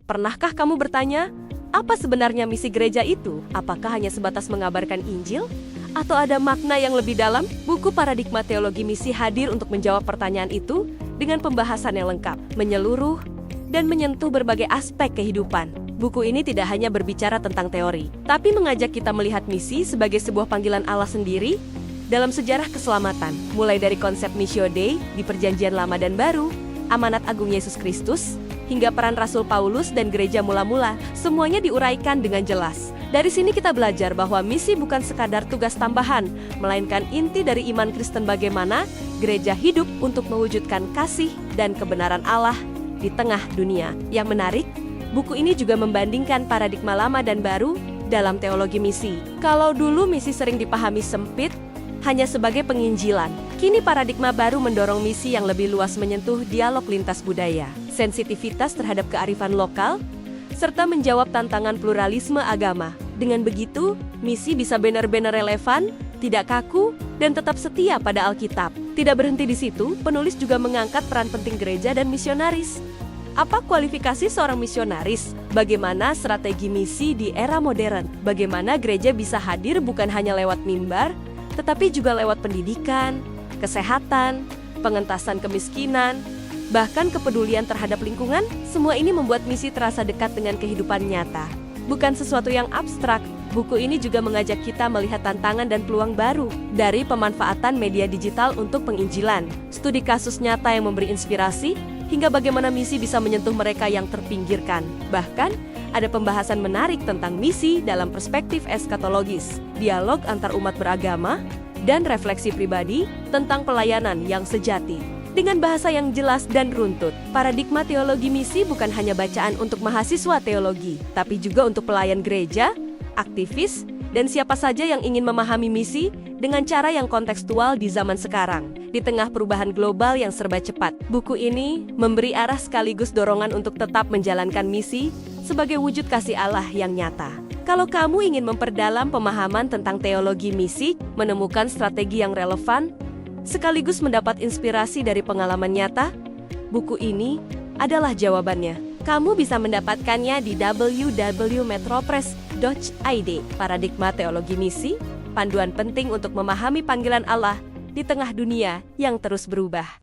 Pernahkah kamu bertanya, apa sebenarnya misi gereja itu? Apakah hanya sebatas mengabarkan Injil? Atau ada makna yang lebih dalam? Buku Paradigma Teologi Misi hadir untuk menjawab pertanyaan itu dengan pembahasan yang lengkap, menyeluruh, dan menyentuh berbagai aspek kehidupan. Buku ini tidak hanya berbicara tentang teori, tapi mengajak kita melihat misi sebagai sebuah panggilan Allah sendiri dalam sejarah keselamatan, mulai dari konsep Missio Dei di Perjanjian Lama dan Baru, amanat agung Yesus Kristus, hingga peran Rasul Paulus dan gereja mula-mula, semuanya diuraikan dengan jelas. Dari sini kita belajar bahwa misi bukan sekadar tugas tambahan, melainkan inti dari iman Kristen bagaimana gereja hidup untuk mewujudkan kasih dan kebenaran Allah di tengah dunia. Yang menarik, buku ini juga membandingkan paradigma lama dan baru dalam teologi misi. Kalau dulu misi sering dipahami sempit, hanya sebagai penginjilan, kini paradigma baru mendorong misi yang lebih luas menyentuh dialog lintas budaya, sensitivitas terhadap kearifan lokal, serta menjawab tantangan pluralisme agama. Dengan begitu, misi bisa benar-benar relevan, tidak kaku, dan tetap setia pada Alkitab. Tidak berhenti di situ, penulis juga mengangkat peran penting gereja dan misionaris. Apa kualifikasi seorang misionaris? Bagaimana strategi misi di era modern? Bagaimana gereja bisa hadir bukan hanya lewat mimbar, tetapi juga lewat pendidikan, kesehatan, pengentasan kemiskinan, bahkan kepedulian terhadap lingkungan? Semua ini membuat misi terasa dekat dengan kehidupan nyata. Bukan sesuatu yang abstrak, buku ini juga mengajak kita melihat tantangan dan peluang baru dari pemanfaatan media digital untuk penginjilan, studi kasus nyata yang memberi inspirasi, hingga bagaimana misi bisa menyentuh mereka yang terpinggirkan. Bahkan, ada pembahasan menarik tentang misi dalam perspektif eskatologis, dialog antar umat beragama, dan refleksi pribadi tentang pelayanan yang sejati. Dengan bahasa yang jelas dan runtut, paradigma teologi misi bukan hanya bacaan untuk mahasiswa teologi, tapi juga untuk pelayan gereja, aktivis, dan siapa saja yang ingin memahami misi dengan cara yang kontekstual di zaman sekarang. Di tengah perubahan global yang serba cepat, buku ini memberi arah sekaligus dorongan untuk tetap menjalankan misi sebagai wujud kasih Allah yang nyata. Kalau kamu ingin memperdalam pemahaman tentang teologi misi, menemukan strategi yang relevan, sekaligus mendapat inspirasi dari pengalaman nyata, buku ini adalah jawabannya. Kamu bisa mendapatkannya di www.metropress.id. Paradigma Teologi Misi, panduan penting untuk memahami panggilan Allah di tengah dunia yang terus berubah.